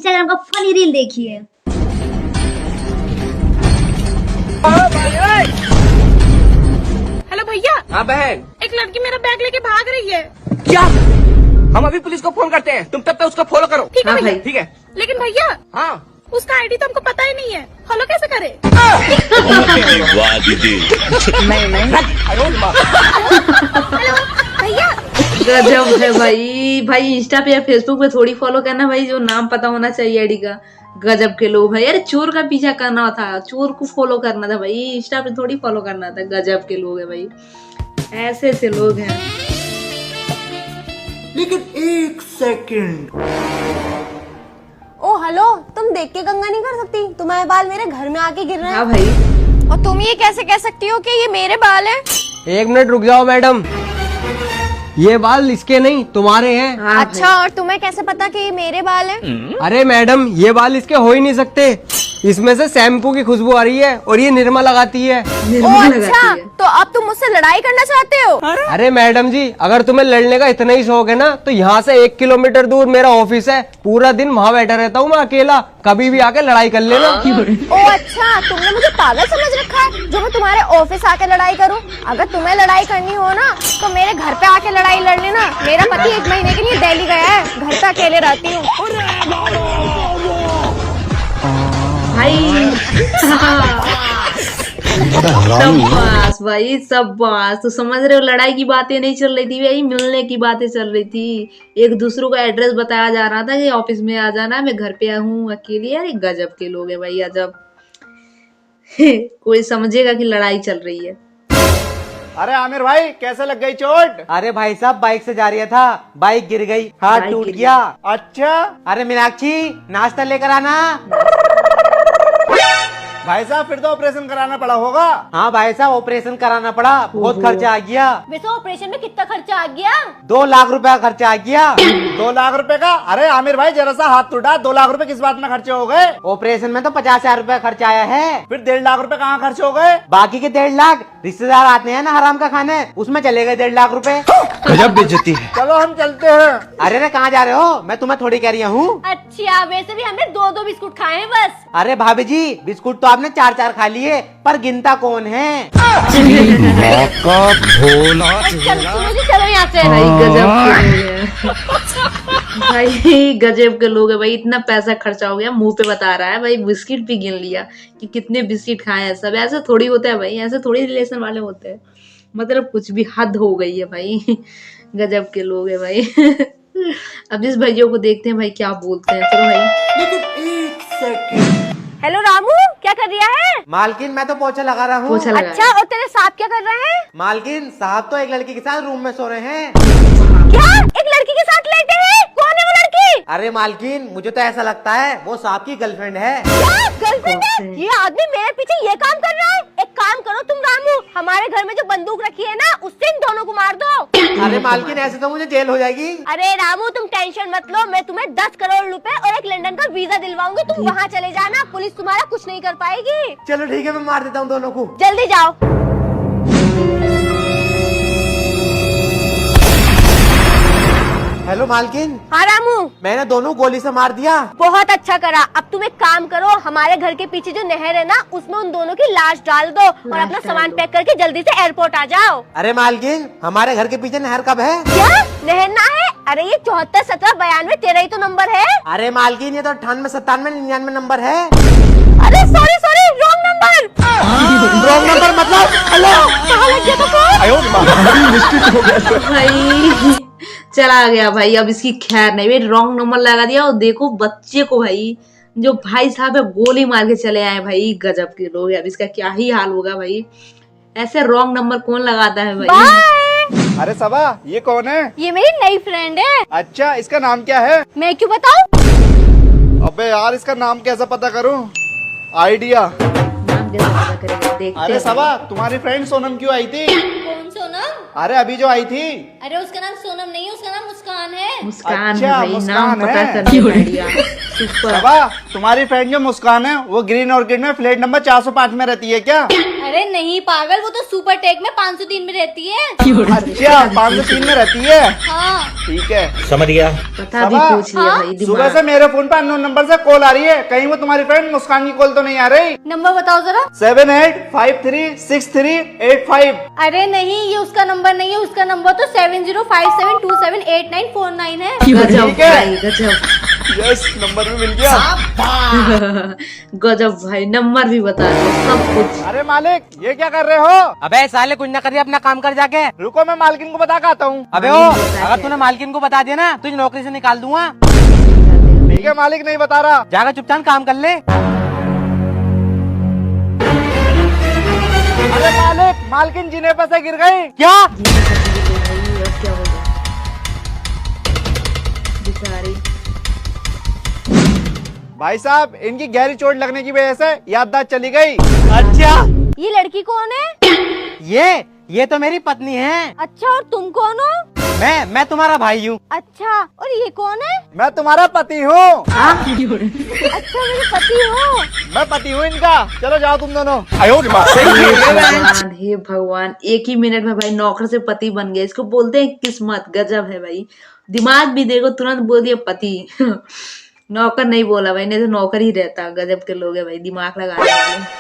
Instagram का funny reel देखिए। Hello भैया। हाँ बहन। एक लड़की मेरा बैग लेके भाग रही है। क्या? हम अभी पुलिस को फोन करते हैं, तुम तब तक उसको फॉलो करो। ठीक है भैया। ठीक है। लेकिन भैया हाँ उसका आईडी तो हमको पता ही नहीं है, फॉलो कैसे करे? वाह दीदी। भैया गजब है भाई। भाई इंस्टा पे या फेसबुक पे थोड़ी फॉलो करना भाई, जो नाम पता होना चाहिए आईडी का। गजब के लोग भाई। अरे चोर का पीछा करना था, चोर को फॉलो करना था भाई, इंस्टा पे थोड़ी फॉलो करना था। गजब के लोग है भाई, ऐसे ऐसे लोग हैं। लेकिन एक सेकंड, ओ हेलो, तुम देख के गंगा नहीं कर सकती? तुम्हारे बाल मेरे घर में आके गिर रहे हैं। हाँ भाई। और तुम ये कैसे कह सकती हो कि ये मेरे बाल हैं? एक मिनट रुक जाओ मैडम, ये बाल इसके नहीं तुम्हारे हैं। हाँ अच्छा, और तुम्हें कैसे पता कि ये मेरे बाल हैं? अरे मैडम, ये बाल इसके हो ही नहीं सकते, इसमें से शैम्पू की खुशबू आ रही है और ये निरमा लगाती है। ओ अच्छा, तो अब तुम मुझसे लड़ाई करना चाहते हो? अरे मैडम जी, अगर तुम्हें लड़ने का इतना ही शौक है ना, तो यहाँ से 1 किलोमीटर दूर मेरा ऑफिस है, पूरा दिन वहाँ बैठा रहता हूँ मैं अकेला, कभी भी आके लड़ाई कर लेना। ओ अच्छा, तुमने मुझे पागल समझ रखा है जो मैं तुम्हारे ऑफिस आके लड़ाई करूं? अगर तुम्हें लड़ाई करनी हो ना तो मेरे घर पे आके लड़ाई लड़ लेना। मेरा पति 1 महीने के लिए दिल्ली गया है, घर पे अकेले रहती हूँ। भाई सबबास भाई, सबबास। तो समझ रहे हो, लड़ाई की बातें नहीं चल रही थी भाई, मिलने की बातें चल रही थी। एक दूसरों का एड्रेस बताया जा रहा था कि ऑफिस में आ जाना, मैं घर पे हूँ अकेली। यार गजब के लोग हैं भाई, अजब। कोई समझेगा कि लड़ाई चल रही है। अरे आमिर भाई, कैसे लग गई चोट? अरे भाई साहब, बाइक से जा रही था, बाइक गिर गई, हाथ बाइक टूट गिर गया। अच्छा अरे मीनाक्षी, नाश्ता लेकर आना। भाई साहब, फिर तो ऑपरेशन कराना पड़ा होगा। हाँ भाई साहब, ऑपरेशन कराना पड़ा, बहुत खर्चा आ गया। वैसे ऑपरेशन में कितना खर्चा आ गया? 2 लाख रुपया खर्चा आ गया। 2 लाख रुपए का? अरे आमिर भाई, जरा सा हाथ टूटा, 2 लाख रुपए किस बात में खर्चे हो गए? ऑपरेशन में तो 50,000 रुपया खर्चा आया है। फिर 1.5 लाख रुपए कहाँ खर्च हो गए? बाकी के 1.5 लाख रिश्तेदार आते हैं ना हराम का खाने, उसमें चले गए 1.5 लाख रुपए। गजब बेइज्जती है। चलो हम चलते हैं। अरे रे, कहाँ जा रहे हो? मैं तुम्हें थोड़ी कह रही हूँ। अच्छा, वैसे भी हमने 2-2 बिस्कुट खाए हैं बस। अरे भाभी जी, बिस्कुट तो आपने 4-4 खा लिए, पर गिनता कौन है? चलो यहाँ से। भाई गजब के लोग हैं। भाई गजब के लोग हैं भाई, इतना पैसा खर्चा हो गया, मुंह पे बता रहा है भाई। बिस्किट भी गिन लिया कि कितने बिस्किट खाए हैं सब। ऐसे थोड़ी होता है भाई, ऐसे थोड़ी रिलेशन वाले होते हैं। मतलब कुछ भी हद हो गई है भाई। गजब के लोग हैं भाई। अब इस भाइयों को देखते हैं भाई क्या बोलते हैं। चलो भाई। लेकिन एक सेकंड, हेलो रामू, क्या कर रहा है? मालकिन, मैं तो पोछा लगा रहा हूँ। पोछा लगा अच्छा, और तेरे साहब क्या कर रहे हैं? मालकिन साहब तो एक लड़की के साथ रूम में सो रहे हैं। क्या? एक लड़की के साथ लेटे हैं? कौन है वो लड़की? अरे मालकिन, मुझे तो ऐसा लगता है वो साहब की गर्लफ्रेंड है। क्या गर्लफ्रेंड है? कौन से? ये आदमी मेरे पीछे ये काम कर रहा है। एक काम करो तुम रामू, हमारे घर में जो बंदूक रखी है ना, उससे इन दोनों को मार दो। अरे मालकिन, ऐसे तो मुझे जेल हो जाएगी। अरे रामू, तुम टेंशन मत लो, मैं तुम्हें 10 करोड़ रुपए और एक लंदन का वीजा दिलवाऊंगी। तुम वहाँ चले जाना, पुलिस तुम्हारा कुछ नहीं कर पाएगी। चलो ठीक है, मैं मार देता हूँ दोनों को। जल्दी जाओ। हेलो मालकिन, हाँ रामू, मैंने दोनों गोली से मार दिया। बहुत अच्छा करा। अब तुम एक काम करो, हमारे घर के पीछे जो नहर है ना, उसमें उन दोनों की लाश डाल दो और अपना डाल सामान दो। पैक करके जल्दी से एयरपोर्ट आ जाओ। अरे मालकिन, हमारे घर के पीछे नहर कब है? क्या नहर ना है? अरे ये 74, 17, 92 तेरा ही तो नंबर है। अरे मालकिन, ये तो 98, 97, 99 नंबर है। अरे sorry sorry, wrong number. Wrong number मतलब? हेलो, कहाँ लग गया तो? भाई चला गया भाई, अब इसकी खैर नहीं। भाई रॉन्ग नंबर लगा दिया, और देखो बच्चे को भाई, जो भाई साहब है, गोली मार के चले आए भाई। गजब के लोग हैं, अब इसका क्या ही हाल होगा भाई। ऐसे रॉन्ग नंबर कौन लगाता है भाई। बाय। अरे सबा, ये कौन है? ये मेरी नई फ्रेंड है। अच्छा, इसका नाम क्या है? मैं क्यों बताऊं? अबे यार, इसका नाम कैसे पता करूं? आइडिया। नाम कैसे पता करेंगे, देखते अरे हैं। सबा, तुम्हारी फ्रेंड सोनम क्यों आई थी? कौन सोनम? अरे अभी जो आई थी। अरे उसका नाम सोनम नहीं है, उसका नाम मुस्कान है। मुस्कान अच्छा, है भाई, मुस्कान नाम पता है। करने का आइडिया। सुपर। सबा, तुम्हारी फ्रेंड जो मुस्कान है, वो ग्रीन ऑर्किड में फ्लैट नंबर 405 में रहती है क्या? अरे नहीं पागल, वो तो सुपर टेक में 503 में रहती है। अच्छा 503 में रहती है। हाँ ठीक है समझ गया। पता भी सबा, पूछ लिया भाई सुबह दिमाग। से मेरे फोन पर अननोन नंबर से कॉल आ रही है, कहीं वो तुम्हारी फ्रेंड मुस्कान की कॉल तो नहीं आ रही? नंबर बताओ जरा। 78536385। अरे नहीं ये उसका नंबर नहीं है, उसका नंबर तो 7057278949 है। गजब ठीक है। भाई गजब। यस नंबर भी मिल गया। गजब भाई, नंबर भी बता दो सब कुछ। अरे मालिक ये क्या कर रहे हो? अबे साले कुछ ना करिए, अपना काम कर जाके। रुको मैं मालकिन को बता के आता हूँ। अबे ओ, अगर तूने मालकिन को बता दिया ना तुझे नौकरी से निकाल दूंगा। ठीक है मालिक नहीं बता रहा। जाकर चुपचाप काम कर ले। अरे मालिक मालकिन जीने पर से गिर गई। क्या? क्या हो गया बेचारी। भाई साहब इनकी गहरी चोट लगने की वजह से याददाश्त चली गई। अच्छा ये लड़की कौन है? ये तो मेरी पत्नी है। अच्छा और तुम कौन हो? मैं तुम्हारा भाई हूँ। अच्छा और ये कौन है? मैं तुम्हारा पति हूँ। अच्छा मेरे पति हो। मैं पति हूँ इनका। चलो जाओ तुम दोनों। हे भगवान, एक ही मिनट में भाई नौकर से पति बन गया। इसको बोलते हैं किस्मत। गजब है भाई, दिमाग भी देखो, तुरंत बोल दिया पति। नौकर नहीं बोला भाई, नहीं तो नौकर ही रहता। गजब के लोग है भाई, दिमाग लगाने वाले।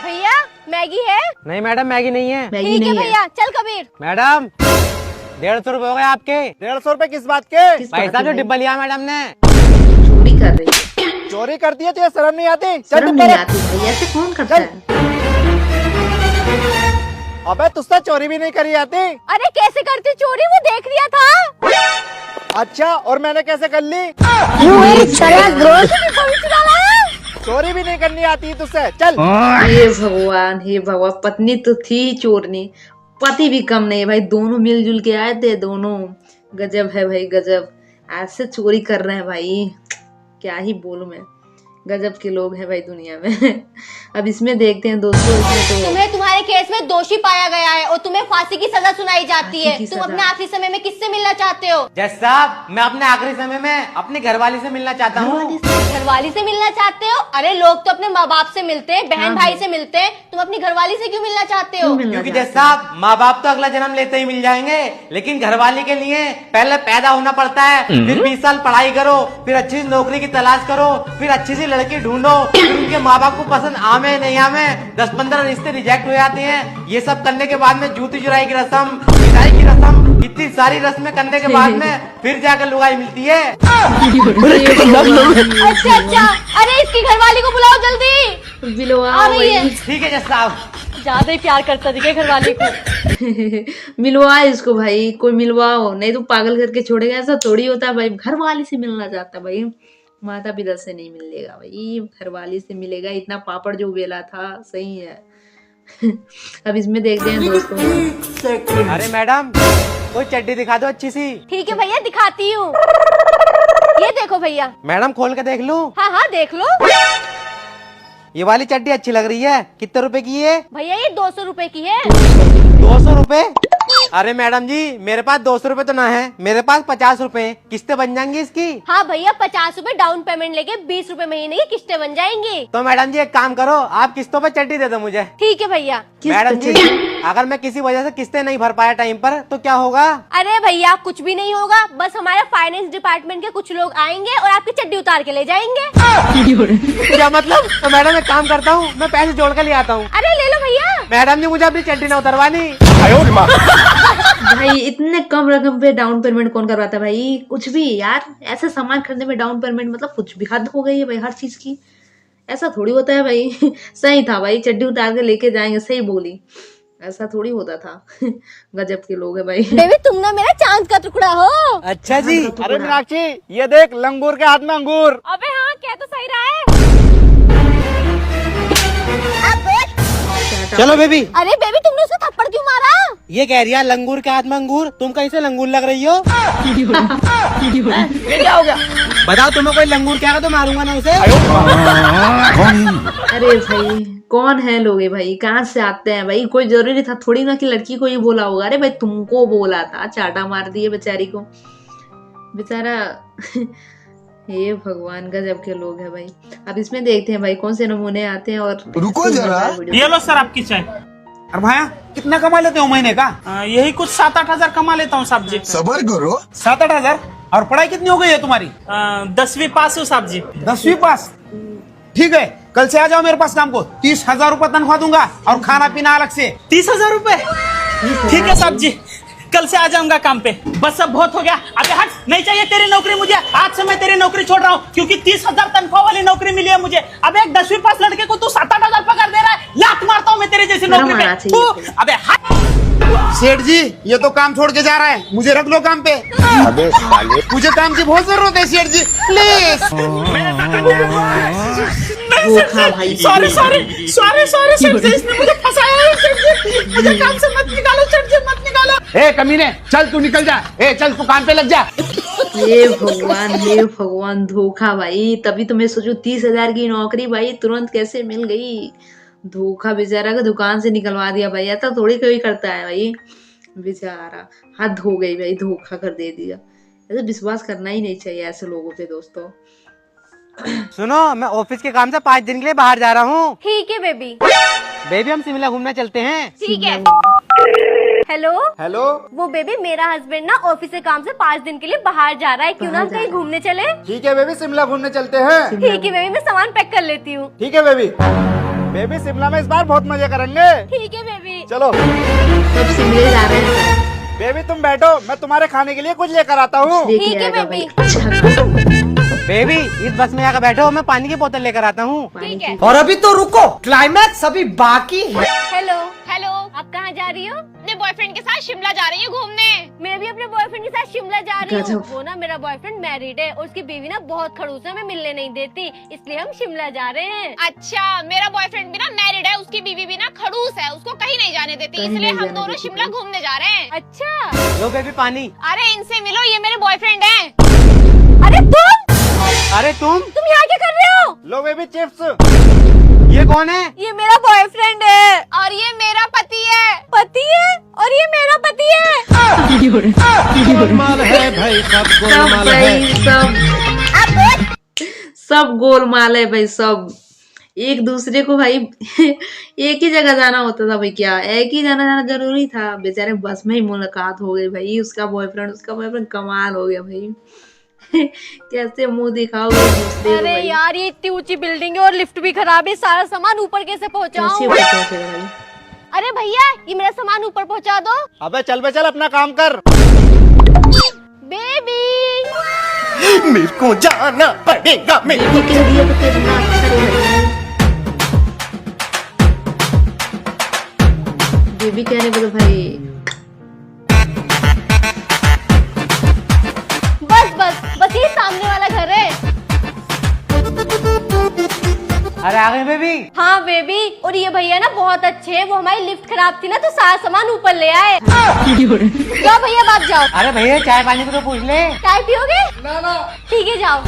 भैया मैगी है? नहीं मैडम मैगी नहीं है। मैगी ठीक है नहीं है। भैया चल कबीर। मैडम 150 रुपए हो गए आपके। 150 रुपए किस बात के? किस पैसा बात जो की डिब्बा लिया मैडम ने। चोरी कर रही है? चोरी करती है तो ये शर्म नहीं आती? चल शर्म तुम नहीं परे। आती भाई, ऐसे कौन करता चल। है? अबे तुझसे चोरी भी नहीं करी आती? अरे कैसे करती चोरी, वो देख लिया था। अच्छा और मैंने कैसे कर ली? चोरी भी नहीं करनी आती तुझसे। चल हे भगवान, पत्नी तो थी चोरनी, पति भी कम नहीं है भाई। दोनों मिलजुल के आए थे दोनों। गजब है भाई गजब, ऐसे चोरी कर रहे हैं भाई, क्या ही बोलूं मैं। गजब के लोग हैं भाई दुनिया में। अब इसमें देखते हैं दोस्तों, इसमें तो तुम्हें तुम्हारे केस में दोषी पाया गया है और तुम्हें फांसी की सजा सुनाई जाती है। फांसी की तुम सजा। अपने आखिरी समय में किससे मिलना चाहते हो? जज साहब मैं अपने आखिरी समय में अपनी घरवाली से मिलना चाहता हूँ। घरवाली से मिलना चाहते हो? अरे लोग तो अपने माँ बाप से मिलते हैं, बहन भाई से मिलते हैं, तुम अपनी घरवाली से क्यों मिलना चाहते हो? क्यों मिलना क्योंकि चाहते जज साहब माँ बाप तो अगला जन्म लेते ही मिल जाएंगे, लेकिन घरवाली के लिए पहले पैदा होना पड़ता है, फिर 20 साल पढ़ाई करो, फिर अच्छी सी नौकरी की तलाश करो, फिर अच्छी सी लड़की ढूंढो, फिर उनके माँ बाप को पसंद आमे नहीं आमे 10-15 रिश्ते रिजेक्ट हो जाते हैं। ये सब करने के बाद में जूती चुराई की रस्म, विदाई की रस्म, इतनी सारी रस्में करने के बाद में फिर जाकर लुगाई मिलती है। अच्छा अच्छा, अरे इसकी घरवाली को बुलाओ जल्दी। हैं। मिलवाओ आ रही है। भाई। ठीक है जज साहब। ज्यादा ही प्यार करता दिखे घरवाली को। मिलवा इसको भाई, कोई मिलवाओ, नहीं तो पागल करके छोड़ेगा। ऐसा थोड़ी होता है भाई, घर वाली से मिलना चाहता भाई, माता पिता से नहीं मिलेगा भाई, घर वाली से मिलेगा। इतना पापड़ जो बेला था, सही है। अब इसमें देखते हैं दोस्तों। अरे मैडम कोई चड्डी दिखा दो अच्छी सी। ठीक है भैया दिखाती हूँ, ये देखो भैया। मैडम खोल के देख लूं? हाँ हाँ देख लो। ये वाली चड्डी अच्छी लग रही है। कितने रुपए की है? भैया ये 200 रुपए की है। 200 रुपए? अरे मैडम जी मेरे पास 200 रुपए तो ना है, मेरे पास 50 रुपए। किस्तें बन जाएंगी इसकी? हाँ भैया 50 रुपए डाउन पेमेंट लेके 20 रुपए महीने की किस्तें बन जाएंगी। तो मैडम जी एक काम करो, आप किस्तों पे चड्डी दे दो मुझे। ठीक है भैया। किस मैडम जी बच्चे- अगर मैं किसी वजह से किस्तें नहीं भर पाया टाइम पर तो क्या होगा? अरे भैया कुछ भी नहीं होगा, बस हमारे फाइनेंस डिपार्टमेंट के कुछ लोग आएंगे और आपकी चड्डी उतार के ले जाएंगे। क्या मतलब? तो मैडम एक काम करता हूँ, मैं पैसे जोड़ के ले आता हूँ। अरे ले लो भैया। मैडम जी मुझे अपनी चड्डी ना उतरवानी। भाई इतने कम रकम पे डाउन पेमेंट कौन करवाता है भाई? कुछ भी यार, ऐसे सामान खरीदने में डाउन पेमेंट मतलब कुछ भी, हद हो गई है भाई हर चीज की। ऐसा थोड़ी होता है भाई। सही था भाई, चड्डी उतार के लेके जाएंगे, सही बोली, ऐसा थोड़ी होता था। गजब के लोग है भाई। बेबी तुम ना मेरा चांद का टुकड़ा हो। अच्छा जी। अरे मीनाक्षी ये देख लंगूर के हाथ में अंगूर। अबे हाँ क्या तो सही रहा है। चलो बेबी। अरे बेबी तुमने उसको थप्पड़ क्यों मारा? ये कह रही है लंगूर के हाथ में अंगूर, तुम कहीं से लंगूर लग रही हो? ये क्या हो गया? बताओ तुम्हें कोई लंगूर क्या तो मारूंगा ना उसे। अरे भाई कौन है लोग भाई, कहाँ से आते हैं भाई? कोई जरूरी था थोड़ी ना कि लड़की को ही बोला होगा। अरे भाई तुमको बोला था, चाटा मार दिए बेचारी को, बेचारा। हे भगवान गजब के लोग हैं भाई। अब इसमें देखते हैं भाई कौन से नमूने आते हैं और रुको जरा। वीडियो। ये लो सर आपकी चाय। और भाया कितना कमा लेते हो महीने का? यही कुछ 7-8 हजार कमा लेता हूँ साहब जी। सबर करो। 7-8 हजार। और पढ़ाई कितनी हो गई है तुम्हारी? 10वीं पास हूँ साहब जी। 10वीं पास। ठीक है, कल से आ जाओ मेरे पास काम को। 30,000 रुपए तनख्वाह दूंगा और खाना पीना अलग से। 30,000 रुपए? ठीक है साहब जी, कल से आ जाऊंगा काम पे। बस अब बहुत हो गया, अबे हट, नहीं चाहिए तेरी नौकरी मुझे। आज से मैं तेरी नौकरी छोड़ रहा हूँ, क्योंकि 30,000 तनख्वाह वाली नौकरी मिली है मुझे। अब एक 10वीं पास लड़के को तू 7-8 हजार पगार दे रहा है, लात मारता हूँ मैं तेरे जैसी नौकरी पे। अबे हट। सेठ जी, ये तो काम छोड़ के जा रहा है, मुझे रख लो काम पे। अबे साले, मुझे काम की बहुत जरूरत है सेठ जी, प्लीज। सॉरी सेठ जी, इसने मुझे फंसाया है सेठ जी। मुझे काम से मत निकालो सेठ जी, मत निकालो। ए कमीने, चल तू निकल जा। ए चल तू काम पे लग जा। ये भगवान धोखा भाई। तभी तो मैं सोचू 30,000 की नौकरी भाई तुरंत कैसे मिल गई। धोखा, बेचारा को दुकान से निकलवा दिया भाई। ऐसा थोड़ी कोई करता है भाई, बेचारा हद हो गई भाई, धोखा कर दे दिया। ऐसे विश्वास करना ही नहीं चाहिए ऐसे लोगों पे दोस्तों। सुनो, मैं ऑफिस के काम से 5 दिन के लिए बाहर जा रहा हूँ। ठीक है बेबी। बेबी हम शिमला घूमने चलते हैं। ठीक है। हेलो हेलो, वो बेबी, मेरा हस्बैंड ना ऑफिस के काम से 5 दिन के लिए बाहर जा रहा है, क्यों ना हम कहीं घूमने चले? ठीक है बेबी, शिमला घूमने चलते हैं। ठीक है बेबी, मैं सामान पैक कर लेती हूँ। ठीक है बेबी। बेबी शिमला में इस बार बहुत मजे करेंगे। ठीक है बेबी। चलो सब शिमले जा रहे हैं। बेबी तुम बैठो, मैं तुम्हारे खाने के लिए कुछ लेकर आता हूँ। ठीक है बेबी। बेबी इस बस में आकर बैठो, मैं पानी की बोतल लेकर आता हूँ। ठीक है। और अभी तो रुको, क्लाइमैक्स अभी बाकी है। हेलो हेलो, आप कहाँ जा रही हो? अपने बॉयफ्रेंड के साथ शिमला जा रही हूँ घूमने। मैं भी अपने बॉयफ्रेंड के साथ शिमला जा रही हूँ। वो ना, मेरा बॉयफ्रेंड मैरिड है और उसकी बीवी ना बहुत खड़ूस है, हमें मिलने नहीं देती, इसलिए हम शिमला जा रहे हैं। अच्छा, मेरा बॉयफ्रेंड भी ना मैरिड है, उसकी बीवी भी ना खड़ूस है, उसको कहीं नहीं जाने देती, इसलिए हम दोनों शिमला घूमने जा रहे हैं। अच्छा, लो बेबी पानी। अरे इनसे मिलो, ये मेरे बॉयफ्रेंड हैं। अरे तुम तुम यहाँ क्या कर रहे हो? लो बेबी चिप्स। ये कौन है? ये मेरा बॉयफ्रेंड है। और ये मेरा पति है। पति है? और ये मेरा पति है। गोलमाल है भाई, सब गोलमाल है भाई, सब एक दूसरे को भाई एक ही जगह जाना होता था भाई, क्या एक ही जाना जरूरी था। बेचारे बस में ही मुलाकात हो गई भाई, उसका बॉयफ्रेंड कमाल हो गया भाई। कैसे मुंह दिखाओगे दूसरे को? अरे यार, ये इतनी ऊंची बिल्डिंग है और लिफ्ट भी खराब है, सारा सामान ऊपर कैसे पहुँचाऊं? कैसे ऊपर पहुंचेगा भाई? अरे भैया, ये मेरा सामान ऊपर पहुँचा दो। अबे चल बे चल, अपना काम कर। बेबी मेरे को जाना पड़ेगा। बेबी के लिए तो कितना अच्छा है। बेबी कहने बोलो भाई। बस ये सामने वाला घर है। अरे आ गए बेबी। हाँ बेबी, और ये भैया ना बहुत अच्छे हैं, वो हमारी लिफ्ट खराब थी ना तो सारा सामान ऊपर ले आए। जाओ भैया, बात जाओ। अरे भैया चाय पानी को तो पूछ ले। चाय पियोगे? ना। ठीक है, जाओ।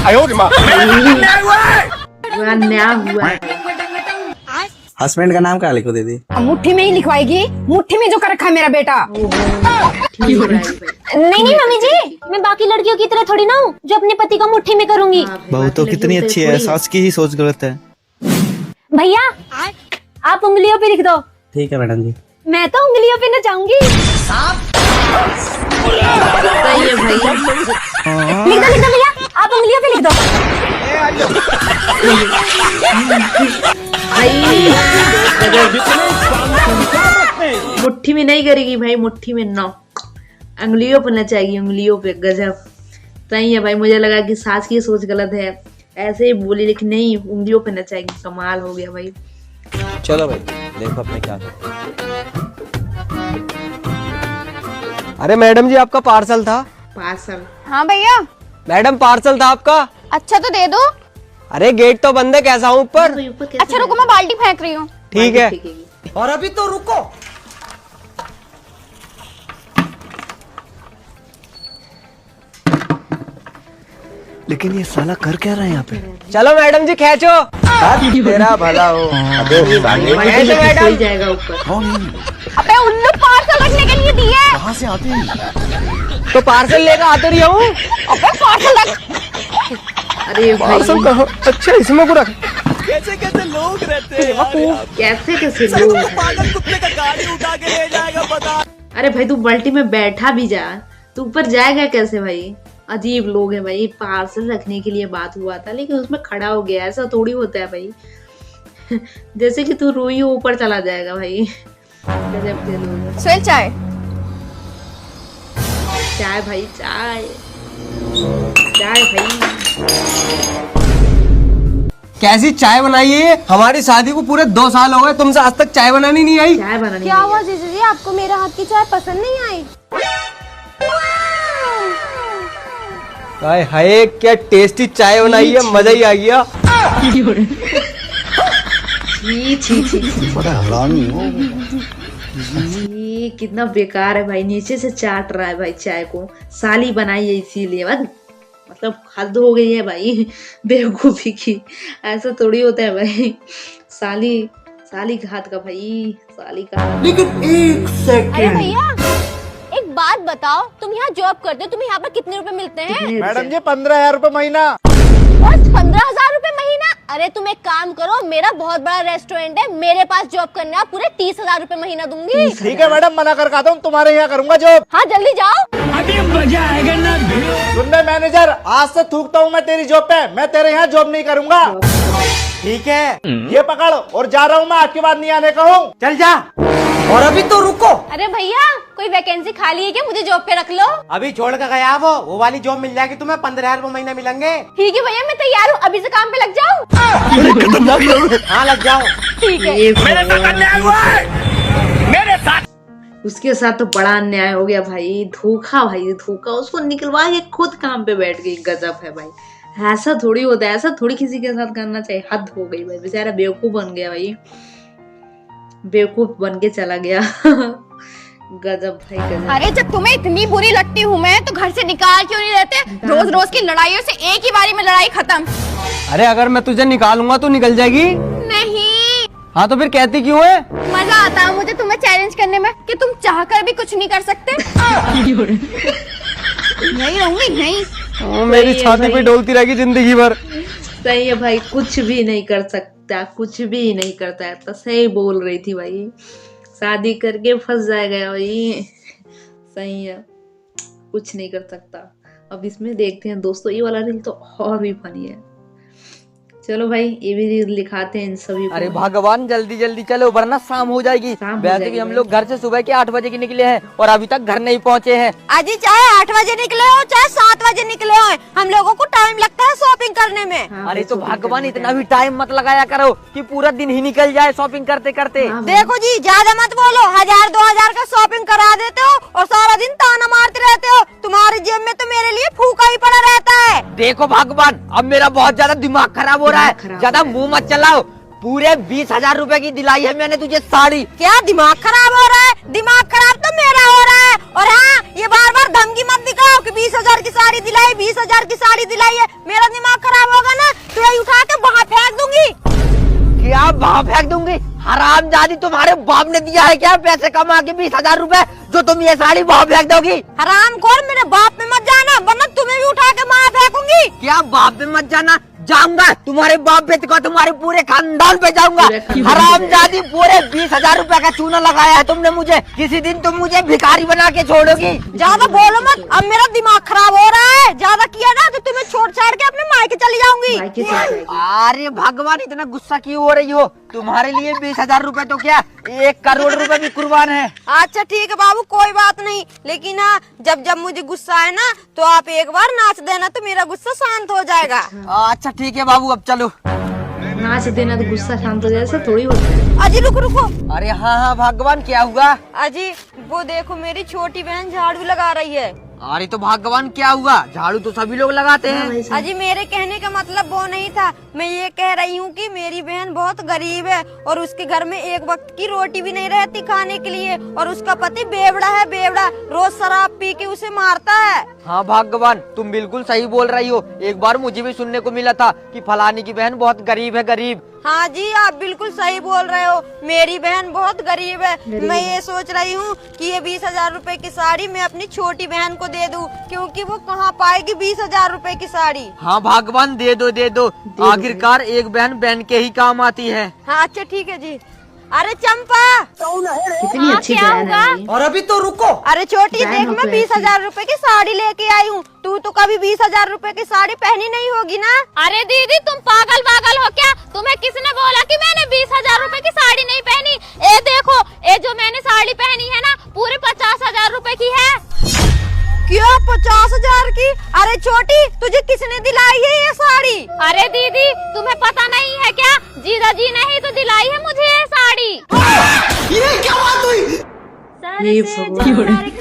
नया हुआ हस्बैंड का नाम क्या लिखो दीदी? मुट्ठी में ही लिखवाएगी, मुट्ठी में जो कर रखा है मेरा बेटा। नहीं मम्मी जी, मैं बाकी लड़कियों की तरह थोड़ी ना हूँ जो अपने पति को मुट्ठी में करूंगी। बहू तो कितनी अच्छी है, सास की ही सोच गलत है। भैया आप उंगलियों पे लिख दो। ठीक है मैडम जी। मैं तो उंगलियों पे न जाऊंगी। सही है भाई। लिख दो भैया, आप उंगलियों पे लिख दो। मुट्ठी में नहीं करेगी भाई, मुट्ठी में ना, उंगलियों पे नचाएगी, उंगलियों पे। गजब। सही है भाई, मुझे लगा कि सास की सोच गलत है, ऐसे ही बोली, लेकिन नहीं, उंगलियों पे नचाएगी। कमाल हो गया भाई। चलो भाई देखो अपने क्या। अरे मैडम जी, आपका पार्सल था। पार्सल? हाँ भैया। मैडम पार्सल था आपका। अच्छा तो दे दो। अरे गेट तो बंद है, कैसा हूँ ऊपर? अच्छा रुको, मैं बाल्टी फेंक रही हूँ। ठीक है। और अभी तो रुको। लेकिन ये साला कर क्या रहा है यहाँ पे? चलो मैडम जी खींचो। तेरा भला हो। कोई जाएगा ऊपर। अबे उल्लू, पार्सल रखने के लिए दिए। कहाँ से आते हैं? तो पार्सल लेकर आते रही हूँ। अबे पार्सल रख। अरे भाई, पार्सल कहाँ? अच्छा इसमें को रख। कैसे कैसे लोग रहते हैं यार यहाँ पे। कैसे कैसे लोग हैं। पागल कुत्ते का गाड़ी उठा के ले जाएगा पता। अरे भाई तू बाल्टी में बैठा भी जा, तू ऊपर जाएगा कैसे भाई। अजीब लोग हैं भाई। पार्सल रखने के लिए बात हुआ था लेकिन उसमें खड़ा हो गया, ऐसा थोड़ी होता है भाई। जैसे कि तू रोई हो ऊपर चला जाएगा भाई। गजब के लोग हैं। सुहेल चाय। चाय भाई चाय, चाय भाई। कैसी चाय बनाई है? हमारी शादी को पूरे 2 साल हो गए, तुमसे आज तक चाय बनानी नहीं आई। चाय बनानी क्या हुआ जीजू जी, आपको मेरे हाथ की चाय पसंद नहीं आई? हाय हाय क्या टेस्टी चाय बनाई है, मजा ही आ गया। छी छी छी। बड़ा हरामी हो। ये कितना बेकार है भाई, नीचे से चाट रहा है भाई चाय को। साली बनाई है इसीलिए, मतलब हद हो गई है भाई बेवकूफी की। ऐसा थोड़ी होता है भाई। साली का हाथ का भाई, साली का हाथ। लेकिन एक सेकंड, अरे भैया एक बात बताओ, तुम यहाँ जॉब करते हो, तुम्हें यहाँ पर कितने रुपए मिलते हैं? मैडम जी 15,000 रुपए महीना। बस 15,000 रुपए महीना? अरे तुम एक काम करो, मेरा बहुत बड़ा रेस्टोरेंट है, मेरे पास जॉब करने आप, पूरे 30,000 रुपए महीना दूंगी। ठीक है मैडम, मना कर खाता हूँ, तुम्हारे यहाँ करूंगा जॉब। हाँ जल्दी जाओ। अभी मजा आएगा ना। सुन ले मैनेजर, आज से थूकता हूँ मैं तेरी जॉब पे, मैं तेरे यहाँ जॉब नहीं करूंगा। ठीक है, ये पकड़, और जा रहा हूँ मैं, आज के बाद नहीं आने का हूँ। चल जा। और अभी तो रुको। अरे भैया कोई वैकेंसी खाली है क्या, मुझे जॉब पे रख लो। अभी छोड़ कर गया वो वाली जॉब मिल जाएगी तुम्हें, 15,000 रुपए महीना मिलेंगे। ठीक है भैया मैं तैयार हूँ, अभी से काम पे लग जाओ। हाँ लग जाओ। ठीक है। मेरे साथ अन्याय हुआ है, मेरे साथ। उसके साथ तो बड़ा अन्याय हो गया भाई। धोखा भाई धोखा, उसको निकलवा के खुद काम पे बैठ गई। गजब है भाई, ऐसा थोड़ी होता है, ऐसा थोड़ी किसी के साथ करना चाहिए। हद हो गई भाई, बेचारा बेवकूफ बन गया भाई, बेवकूफ बन के चला गया। गजब भाई गजब। अरे जब तुम्हें इतनी बुरी लगती हूँ मैं, तो घर से निकाल क्यों नहीं देते? रोज रोज की लड़ाइयों से एक ही बारी में लड़ाई खत्म। अरे अगर मैं तुझे निकालूंगा तो निकल जाएगी। नहीं, हाँ तो फिर कहती क्यों है? मजा आता है मुझे तुम्हें चैलेंज करने में कि तुम चाहकर भी कुछ नहीं कर सकते। यही रहूंगी नहीं। मेरी छाती पे डोलती रहेगी जिंदगी भर। सही है भाई, कुछ भी नहीं कर सकता, कुछ भी नहीं करता है। तो सही बोल रही थी भाई, शादी करके फंस जाएगा भाई। सही है, कुछ नहीं कर सकता। अब इसमें देखते हैं दोस्तों, ये वाला रील तो और भी फनी है। चलो भाई ये भी रील दिखाते हैं इन सभी को। अरे भगवान जल्दी जल्दी चलो वरना शाम हो जाएगी। वैसे भी हम लोग घर से सुबह के 8 बजे के निकले हैं और अभी तक घर नहीं पहुँचे हैं। अजी चाहे 8 बजे निकले हो चाहे 7 बजे निकले हो, हम लोगों को टाइम लगता है शॉपिंग करने में। हाँ, अरे तो shopping भगवान करने इतना का। भी टाइम मत लगाया करो कि पूरा दिन ही निकल जाए शॉपिंग करते करते। हाँ भाई। देखो जी ज्यादा मत बोलो, 1000-2000 का शॉपिंग करा देते हो और सारा दिन ताना मारते रहते हो। तुम्हारी जेब में तो मेरे लिए फूका ही पड़ा रहता है। देखो भगवान अब मेरा बहुत ज्यादा दिमाग खराब हो रहा है, ज्यादा मुंह मत चलाओ। पूरे 20,000 रुपए की दिलाई है मैंने तुझे साड़ी। क्या दिमाग खराब हो रहा है? दिमाग खराब तो मेरा हो रहा है। और हाँ, ये बार बार धमकी मत दिखाओ कि 20,000 की साड़ी दिलाई, 20,000 की साड़ी दिलाई है। मेरा दिमाग खराब होगा ना तो यही उठा के वहाँ फेंक दूंगी। क्या वहाँ फेंक दूंगी? हरामजादी, तुम्हारे बाप ने दिया है क्या पैसे कमा के 20,000 रुपए जो तुम ये साड़ी वहाँ फेंक दोगी? हरामखोर, मेरे बाप पे मत जाना वरना तुम्हें भी उठा के वहाँ फेंकूंगी। क्या बाप पे मत जाना? जाऊंगा तुम्हारे बाप पे को, तुम्हारे पूरे खानदान पे जाऊंगा। हरामजादी, पूरे 20,000 रुपए का चूना लगाया है तुमने मुझे। किसी दिन तुम मुझे भिखारी बना के छोड़ोगी। ज्यादा बोलो मत, अब मेरा दिमाग खराब हो रहा है। ज्यादा किया ना तो तुम्हें छोड़ छाड़ के अपने मायके चली जाऊंगी। मायके चली जाएगी। अरे भगवान इतना गुस्सा क्यों हो रही हो? तुम्हारे लिए 20,000 रुपए तो क्या 1 करोड़ रुपए भी कुर्बान है। अच्छा ठीक है बाबू, कोई बात नहीं, लेकिन हाँ जब जब मुझे गुस्सा आए ना तो आप एक बार नाच देना तो मेरा गुस्सा शांत हो जाएगा। अच्छा ठीक है बाबू, अब चलो। नाच देना तो गुस्सा शांत हो जाए, ऐसा थोड़ी होता है। अजी रुको रुको। अरे हाँ हाँ भगवान, क्या हुआ? अजी वो देखो, मेरी छोटी बहन झाड़ू लगा रही है। अरे तो भगवान क्या हुआ? झाड़ू तो सभी लोग लगाते हैं। अजी मेरे कहने का मतलब वो नहीं था, मैं ये कह रही हूँ कि मेरी बहन बहुत गरीब है और उसके घर में एक वक्त की रोटी भी नहीं रहती खाने के लिए, और उसका पति बेवड़ा है, बेवड़ा, रोज शराब पी के उसे मारता है। हाँ भगवान, तुम बिल्कुल सही बोल रही हो। एक बार मुझे भी सुनने को मिला था कि फलानी की बहन बहुत गरीब है, गरीब। हाँ जी, आप बिल्कुल सही बोल रहे हो। मेरी बहन बहुत गरीब है। मैं ये सोच रही हूँ कि ये 20,000 रुपए की साड़ी मैं अपनी छोटी बहन को दे दूँ, क्योंकि वो कहाँ पाएगी 20,000 रुपए की साड़ी। हाँ भगवान, दे दो दे दो। आखिरकार एक बहन बहन के ही काम आती है। हाँ अच्छा ठीक है जी। अरे चंपा, कितनी अच्छी बहन है। और अभी तो रुको। अरे छोटी देख, मैं 20,000 रुपए की साड़ी लेके आई हूँ। तू तो कभी 20,000 रुपए की साड़ी पहनी नहीं होगी ना। अरे दीदी तुम पागल हो क्या? तुम्हें किसने बोला कि मैंने 20,000 रुपए की साड़ी नहीं पहनी? ए देखो, ये जो मैंने साड़ी पहनी है ना, पूरे 50,000 रुपए की है। क्या 50,000 की? अरे छोटी, तुझे किसने दिलाई है ये साड़ी? अरे दीदी तुम्हें पता नहीं है क्या? जीजा जी ने ही तो दिलाई है मुझे ये साड़ी। ये क्या बात हुई? ये भगवान।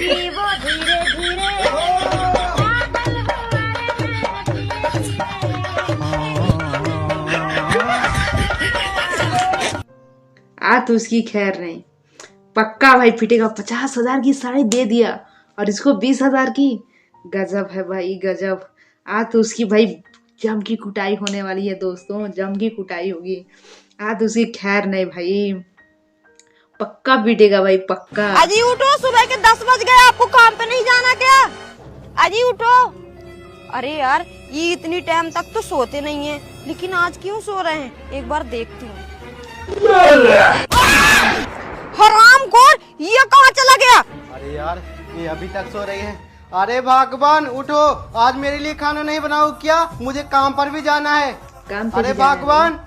तो उसकी खैर नहीं, पक्का भाई पिटेगा। 50,000 की साड़ी दे दिया और इसको 20,000 की। गजब है भाई, गजब। तो उसकी भाई जम की कुटाई होने वाली है दोस्तों, जम की कुटाई होगी। तो उसकी खैर नहीं भाई, पक्का पीटेगा भाई, पक्का। अजी उठो, सुबह के 10 बज गए, आपको काम पे नहीं जाना क्या? अजी उठो। अरे यार, ये इतनी टाइम तक तो सोते नहीं है, लेकिन आज क्यों सो रहे हैं? एक बार देखती हूँ। हरामखोर, ये कहाँ चला गया? अरे यार, ये अभी तक सो रही है। अरे भगवान उठो, आज मेरे लिए खाना नहीं बनाओ क्या? मुझे काम पर भी जाना है। काम पे अरे भी जाना भगवान,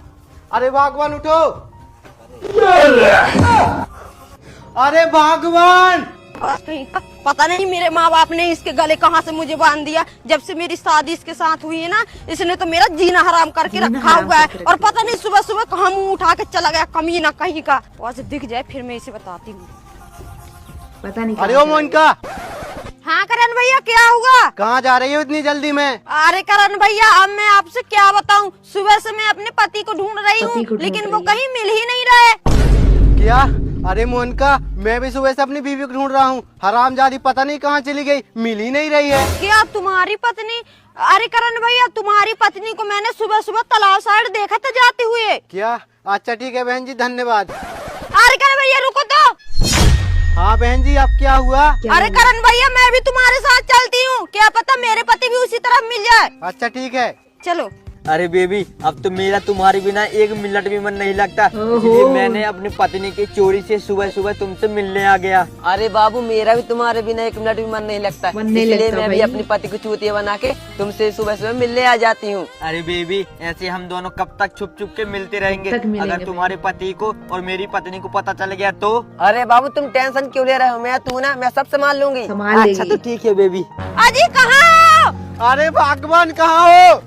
अरे भगवान उठो। अरे भगवान, पता नहीं मेरे माँ बाप ने इसके गले कहाँ से मुझे बांध दिया। जब से मेरी शादी इसके साथ हुई है ना, इसने तो मेरा जीना हराम करके रखा हुआ है। और पता नहीं सुबह सुबह कहाँ मुँह उठा के चला गया, कमीना कहीं का। वैसे दिख जाए फिर मैं इसे बताती हूँ। पता नहीं। अरे ओ मोनिका। हाँ करण भैया, क्या हुआ? कहाँ जा रही हो इतनी जल्दी में? अरे करण भैया, अब मैं आपसे क्या बताऊँ, सुबह से मैं अपने पति को ढूंढ रही हूँ, लेकिन वो कहीं मिल ही नहीं रहे। क्या? अरे मोनिका, मैं भी सुबह से अपनी बीवी को ढूंढ रहा हूँ। हरामजादी पता नहीं कहाँ चली गई, मिल ही नहीं रही है। क्या तुम्हारी पत्नी? अरे करण भैया, तुम्हारी पत्नी को मैंने सुबह सुबह तालाब साइड देखा था जाते हुए। क्या? अच्छा ठीक है बहन जी, धन्यवाद। अरे करण भैया रुको तो। हाँ बहन जी, अब क्या हुआ? अरे करण भैया, मैं भी तुम्हारे साथ चलती हूँ, क्या पता मेरे पति भी उसी तरफ मिल जाए। अच्छा ठीक है, चलो। अरे बेबी, अब तो मेरा तुम्हारे बिना एक मिनट भी मन नहीं लगता, इसलिए मैंने अपनी पत्नी की चोरी से सुबह सुबह तुमसे मिलने आ गया। अरे बाबू, मेरा भी तुम्हारे बिना एक मिनट भी मन नहीं लगता, इसलिए मैं भी अपनी पति को चूतिया बना के तुमसे सुबह सुबह मिलने आ जाती हूँ। अरे बेबी, ऐसे हम दोनों कब तक छुप छुप के मिलते रहेंगे? अगर तुम्हारे पति को और मेरी पत्नी को पता चल गया तो? अरे बाबू, तुम टेंशन क्यों ले रहे हो? मैं तू ना, मैं सब संभाल लूंगी। अच्छा तो ठीक है बेबी। अजी कहाँ? अरे भगवान कहाँ हो?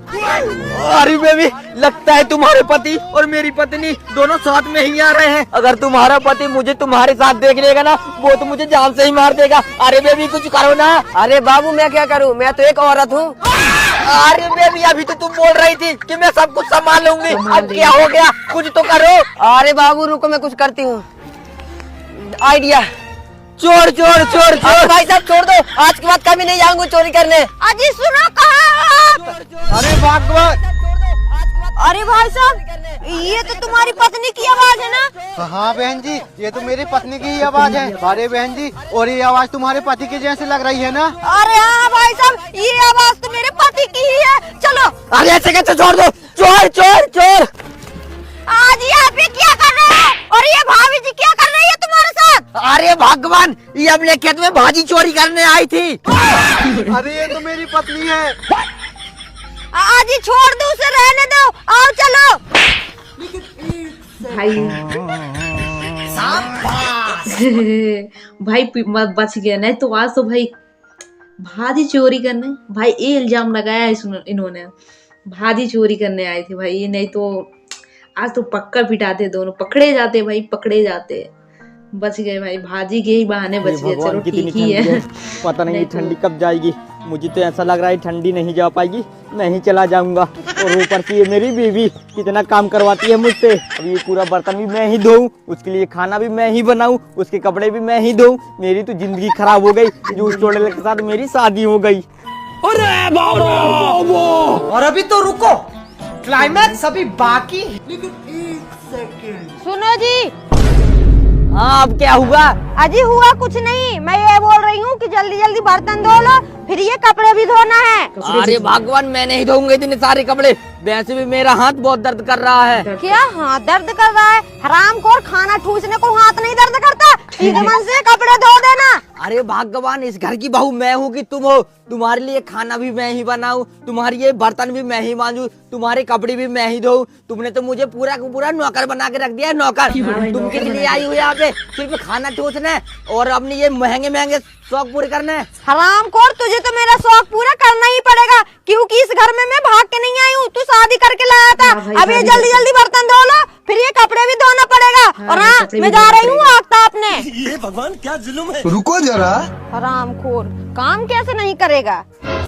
अरे बेबी, लगता है तुम्हारे पति और मेरी पत्नी दोनों साथ में ही आ रहे हैं। अगर तुम्हारा पति मुझे तुम्हारे साथ देख लेगा ना, वो तो मुझे जान से ही मार देगा। अरे बेबी कुछ करो ना। अरे बाबू, मैं क्या करूँ, मैं तो एक औरत हूँ। अरे बेबी, अभी तो तुम बोल रही थी कि मैं सब कुछ संभाल लूंगी, अब क्या हो गया? कुछ तो करो। अरे बाबू रुको, मैं कुछ करती हूँ। आइडिया। चोर चोर चोर चोर। भाई साहब छोड़ दो, आज के बाद कभी नहीं जाऊंगा चोरी करने। अजी सुनो, कहाँ? अरे भगवान। अरे भाई साहब, ये तो तुम्हारी पत्नी की आवाज है ना? हाँ बहन जी, ये तो मेरी पत्नी की ही आवाज है। अरे बहन जी, और ये आवाज तुम्हारे पति की जैसे लग रही है ना? अरे हाँ भाई साहब, ये आवाज तो मेरे पति की ही है। चलो। अरे ऐसे कैसे छोड़ दो? चोर चोर चोर। आज यहाँ पे क्या कर रहे हो? और ये भाभी जी क्या कर रही है तुम्हारे साथ? अरे भगवान, ये अपने खेत में भाजी चोरी करने आई थी। अरे ये तो मेरी पत्नी है। आज ही छोड़ दो, उसे रहने दो, आओ चलो। भाई भाई बच गया, नहीं तो आज तो भाई भाजी चोरी करने, भाई ये इल्जाम लगाया इन्होंने, भाजी चोरी करने आए थे भाई, नहीं तो आज तो पक्का पिटाते, दोनों पकड़े जाते भाई, पकड़े जाते। बच गए भाई, भाजी के ही बहाने बच गए। चलो ठीक ही है। पता नहीं ठंडी कब जाएगी, मुझे तो ऐसा लग रहा है ठंडी नहीं जा पाएगी, मैं ही चला जाऊंगा। और ऊपर से ये मेरी बीवी कितना काम करवाती है मुझसे। अब ये पूरा बर्तन भी मैं ही धोऊं, उसके लिए खाना भी मैं ही बनाऊं, उसके कपड़े भी मैं ही धोऊं। मेरी तो जिंदगी खराब हो गई, जो उस टोले के साथ मेरी शादी हो गई। अरे बाबा। और अभी तो रुको, क्लाइमैक्स अभी बाकी है। सुनो जी। हाँ अब क्या हुआ? अजी हुआ कुछ नहीं, मैं ये बोल रही हूँ कि जल्दी जल्दी बर्तन धो लो, फिर ये कपड़े भी धोना है। अरे भगवान मैं नहीं धोऊंगा इतने सारे कपड़े, वैसे भी मेरा हाथ बहुत दर्द कर रहा है। क्या हाथ दर्द कर रहा है? हरामखोर, खाना ठूसने को हाथ नहीं दर्द करता? सीधे मन से कपड़े धो देना। अरे भगवान, इस घर की बहू मैं हूँ कि तुम हो? तुम्हारे लिए खाना भी मैं ही बनाऊं, तुम्हारे ये बर्तन भी मैं ही मांजूं, तुम्हारे कपड़े भी मैं ही धोऊं। तुमने तो मुझे पूरा का पूरा नौकर बना के रख दिया है, नौकर। तुम किस लिए आई हो यहाँ पे? सिर्फ खाना ठूसना है और अपने ये महंगे महंगे शौक पूरे करने हैं। हरामखोर, तुझे तो मेरा शौक पूरा करना ही पड़ेगा, क्योंकि इस घर में मैं भाग के नहीं आई हूँ, तू शादी करके लाया था। अब ये जल्दी जल्दी बर्तन धो लो, फिर ये कपड़े भी धोना पड़ेगा। और हाँ, मैं जा रही हूँ आफ्ताब ने। ये भगवान क्या जुल्म है। रुको जरा। हरामखोर, काम कैसे नहीं करेगा?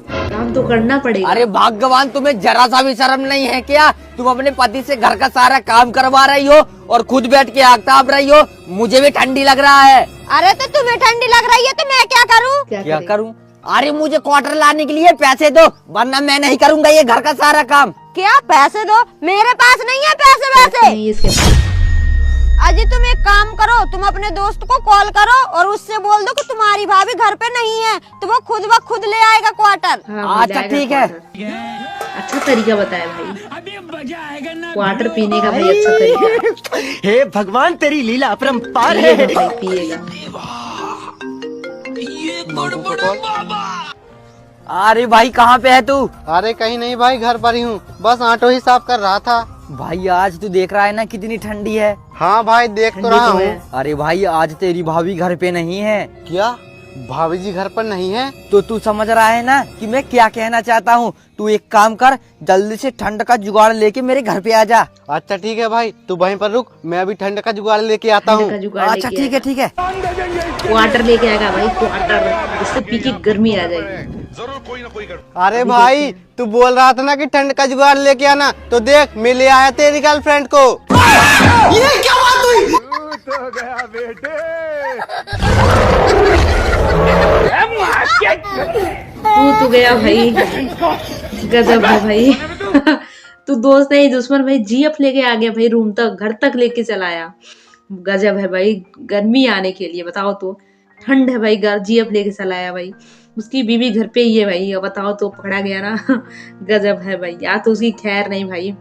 काम तो करना पड़ेगा। अरे भगवान, तुम्हें जरा सा भी शर्म नहीं है क्या? तुम अपने पति से घर का सारा काम करवा रही हो और खुद बैठ के आग ताप रही हो। मुझे भी ठंडी लग रहा है। अरे तो तुम्हें ठंडी लग रही है तो मैं क्या करूँ? क्या करूँ? अरे मुझे क्वार्टर लाने के लिए पैसे दो, वरना मैं नहीं करूँगा ये घर का सारा काम। क्या पैसे दो? मेरे पास नहीं है पैसे वैसे। अजी तुम एक काम करो, तुम अपने दोस्त को कॉल करो और उससे बोल दो कि तुम्हारी भाभी घर पे नहीं है, तो वो खुद ब खुद ले आएगा क्वार्टर। अच्छा ठीक है। अच्छा तरीका बताया भाई, क्वार्टर पीने का भाई अच्छा तरीका। हे भगवान, तेरी लीला अपरंपार है। भाई पिएगा। अरे भाई कहाँ पे है तू? अरे कहीं नहीं भाई, घर पर ही हूँ, बस ऑटो ही साफ कर रहा था। भाई आज तू देख रहा है ना कितनी ठंडी है। हाँ भाई देख तो रहा हूँ। अरे भाई आज तेरी भाभी घर पे नहीं है। क्या भाभी जी घर पर नहीं है? तो तू समझ रहा है ना कि मैं क्या कहना चाहता हूँ? तू एक काम कर, जल्दी से ठंड का जुगाड़ लेके मेरे घर पे आ जा। अच्छा ठीक है भाई, तू वहीं पर रुक, मैं अभी ठंड का जुगाड़ लेके आता हूँ। अच्छा ठीक है ठीक है। क्वार्टर लेके आएगा भाई, क्वार्टर, इससे पी की गर्मी आ जाएगी। अरे भाई तू बोल रहा था ना कि ठंड का जुगाड़ लेके आना, तो देख मैं ले आया तेरी गर्लफ्रेंड को। ये क्या बात हुई? तू गया भाई, गजब है भाई। तू दोस्त नहीं दुश्मन भाई, जीएफ लेके आ गया भाई, रूम तक, घर तक लेके चला आया। गजब है भाई, गर्मी आने के लिए बताओ तो, ठंड है भाई, जीएफ लेके चला आया भाई। उसकी बीवी घर पे ही है भाई, अब बताओ तो पकड़ा गया ना। गजब है भाई, या तो उसकी खैर नहीं भाई,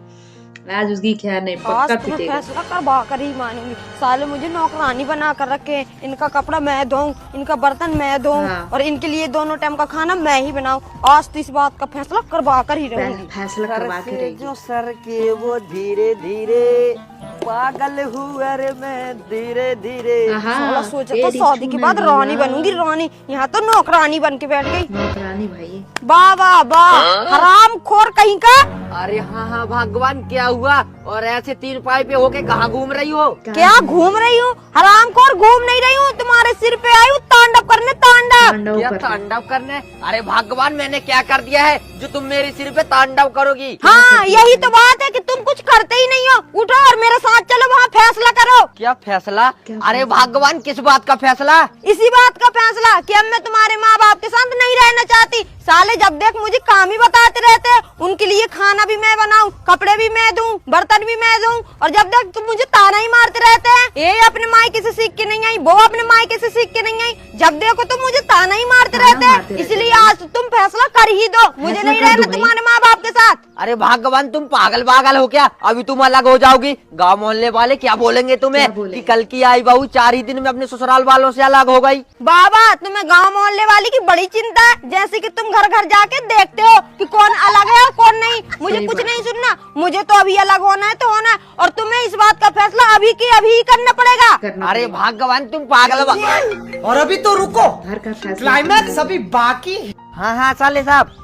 आज उसकी खैर नहीं, पक्का पिटेगा। फैसला करवा कर ही मानूंगी। साले मुझे नौकरानी बना कर रखे, इनका कपड़ा मैं धोऊं, इनका बर्तन मैं धोऊं, और इनके लिए दोनों टाइम का खाना मैं ही बनाऊं। आज तो इस बात का फैसला करवा कर ही रहूंगी। फैसला करवा के रही। जो सर के वो धीरे धीरे पागल हुआ रे मैं धीरे धीरे। साला सोचा था शादी के बाद रानी बनूंगी, रानी, यहाँ तो नौकरानी बन के बैठ गई। नौकरानी भाई, वाह वाह वाह, हराम खोर कहीं का। अरे हाँ भगवान क्या हुआ? और ऐसे तीन पाई पे होके कहाँ घूम रही हो? क्या घूम रही हूँ? हरामखोर, घूम नहीं रही हूँ, तुम्हारे सिर पे आई हूँ तांडव करने, तांडव। क्या तांडव करने? अरे भगवान मैंने क्या कर दिया है जो तुम मेरे सिर पे तांडव करोगी? हाँ यही तो बात है कि तुम कुछ करते ही नहीं हो। उठो और मेरे साथ चलो, वहाँ फैसला करो। क्या फैसला? अरे भगवान किस बात का फैसला? इसी बात का फैसला कि अब मैं तुम्हारे माँ बाप के साथ नहीं रहना चाहती। साले जब देख मुझे काम ही बताते रहते हैं, उनके लिए खाना भी मैं बनाऊं, कपड़े भी मैं दूं, बर्तन भी मैं दूं, और जब देख तुम मुझे ताना ही मारते रहते हैं। ये अपने मायके से सीख के नहीं आई, वो अपने मायके से सीख के नहीं आई, जब देखो तुम मुझे ताना ही मारते रहते हैं। इसलिए आज तुम फैसला कर ही दो, मुझे नहीं रहना तुम्हारे माँ बाप के साथ। अरे भगवान तुम पागल पागल हो क्या? अभी तुम अलग हो जाओगी, गाँव मोहल्ले वाले क्या बोलेंगे तुम्हें कि कल की आई बहू 4 ही दिन में अपने ससुराल वालों से अलग हो गई। बाबा तुम्हें गांव मोहल्ले वाली की बड़ी चिंता है, जैसे कि तुम घर घर जाके देखते हो कि कौन अलग है और कौन नहीं। मुझे कुछ नहीं सुनना, मुझे तो अभी अलग होना है तो होना है, और तुम्हें इस बात का फैसला अभी के अभी ही करना पड़ेगा। अरे भगवान तुम पागल। और अभी तो रुको, घर का फैसला, क्लाइमैक्स अभी बाकी है। हाँ साले साहब।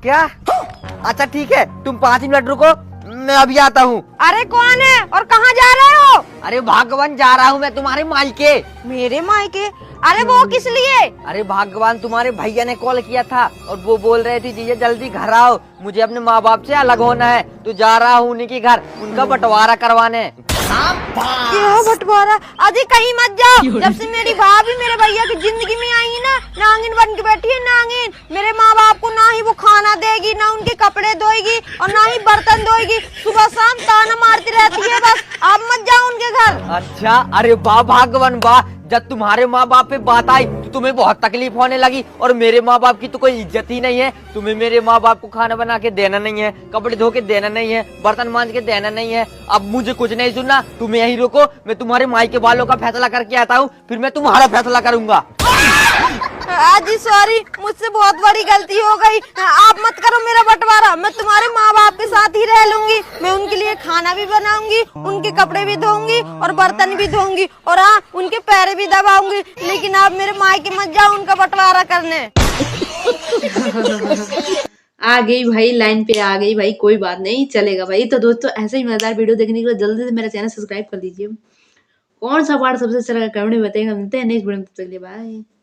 क्या? अच्छा ठीक है, तुम 5 मिनट रुको, मैं अभी आता हूँ। अरे कौन है और कहाँ जा रहे हो? अरे भगवान जा रहा हूँ मैं तुम्हारे मायके। मेरे मायके? अरे वो किस लिए? अरे भगवान तुम्हारे भैया ने कॉल किया था और वो बोल रहे थे जीजा जल्दी घर आओ, मुझे अपने माँ बाप से अलग होना है, तो जा रहा हूँ उन्हीं के घर, उनका बंटवारा करवाने। क्या बंटवारा? अजी कहीं मत जाओ। जब से मेरी भाभी मेरे भैया की जिंदगी में आई ना, नागिन बन के बैठी है नागिन। मेरे माँ बाप को ना ही वो खाना देगी, ना उनके कपड़े धोएगी और ना ही बर्तन धोएगी। सुबह शाम ताना मारती रहती है बस। आप मत जाओ उनके घर। अच्छा, अरे वाह भागवान वाह, जब तुम्हारे माँ बाप पे बात आई तो तुम्हें बहुत तकलीफ होने लगी, और मेरे माँ बाप की तो कोई इज्जत ही नहीं है। तुम्हें मेरे माँ बाप को खाना बना के देना नहीं है, कपड़े धो के देना नहीं है, बर्तन मांज के देना नहीं है। अब मुझे कुछ नहीं सुनना, तुम यहीं रुको, मैं तुम्हारे माई के बालों का फैसला करके आता हूँ, फिर मैं तुम्हारा फैसला करूंगा। जी सॉरी, मुझसे बहुत बड़ी गलती हो गई। आप मत करो मेरा बंटवारा। मैं तुम्हारे माँ बाप के साथ ही रह लूंगी। मैं उनके लिए खाना भी बनाऊंगी, उनके कपड़े भी धोऊंगी और बर्तन भी धोऊंगी, और हाँ, उनके पैर भी दबाऊंगी। लेकिन आप मेरे मायके मत जाओ उनका बंटवारा करने। आ गई भाई, लाइन पे आ गई भाई, कोई बात नहीं, चलेगा भाई। तो दोस्तों, ऐसे ही मजेदार वीडियो देखने के लिए जल्दी से मेरा चैनल सब्सक्राइब कर दीजिए। कौन सा पार्ट सबसे अच्छा लगा कमेंट में बताइएगा। मिलते हैं नेक्स्ट वीडियो में, तब तक के लिए बाय।